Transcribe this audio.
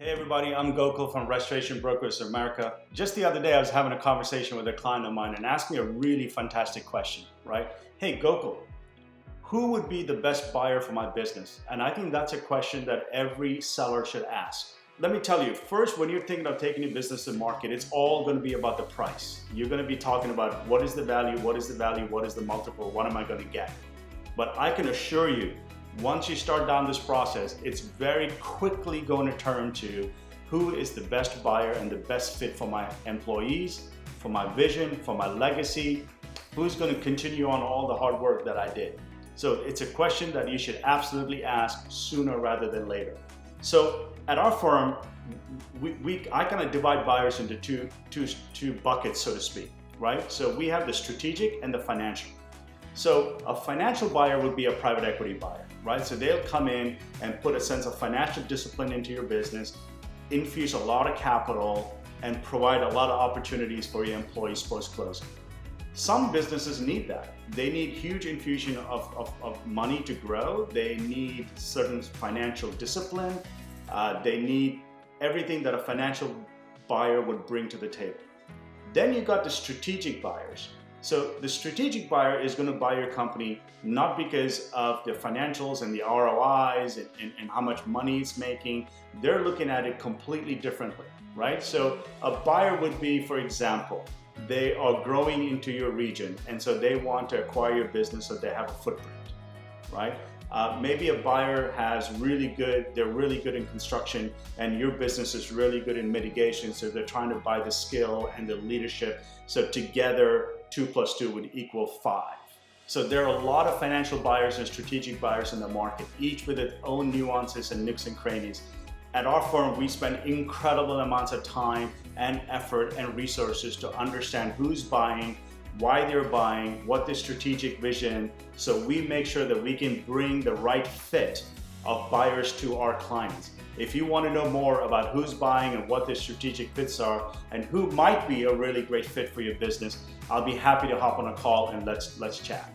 Hey everybody, I'm Gokul from Restoration Brokers America. Just the other day I was having a conversation with a client of mine and asked me a really fantastic question, right? Hey Gokul, who would be the best buyer for my business? And I think that's a question that every seller should ask. Let me tell you, first, when you're thinking of taking your business to market, it's all going to be about the price. You're going to be talking about what is the value, what is the value, what is the multiple, what am I going to get? But I can assure you, once you start down this process, it's very quickly going to turn to who is the best buyer and the best fit for my employees, for my vision, for my legacy, who's going to continue on all the hard work that I did. So it's a question that you should absolutely ask sooner rather than later. So at our firm, I kind of divide buyers into two buckets, so to speak, right? So we have the strategic and the financial. So a financial buyer would be a private equity buyer, right? So they'll come in and put a sense of financial discipline into your business, infuse a lot of capital, and provide a lot of opportunities for your employees post-closing. Some businesses need that. They need huge infusion of money to grow. They need certain financial discipline. They need everything that a financial buyer would bring to the table. Then you got the strategic buyers. So the strategic buyer is going to buy your company not because of the financials and the ROIs and how much money it's making. They're looking at it completely differently, right? So a buyer would be, for example, they are growing into your region and so they want to acquire your business so they have a footprint, right? Maybe a buyer they're really good in construction and your business is really good in mitigation, so they're trying to buy the skill and the leadership, so together 2 + 2 would equal 5. So there are a lot of financial buyers and strategic buyers in the market, each with its own nuances and nooks and crannies. At our firm, we spend incredible amounts of time and effort and resources to understand who's buying, why they're buying, what the strategic vision, so we make sure that we can bring the right fit of buyers to our clients. If you want to know more about who's buying and what the strategic fits are and who might be a really great fit for your business, I'll be happy to hop on a call and let's chat.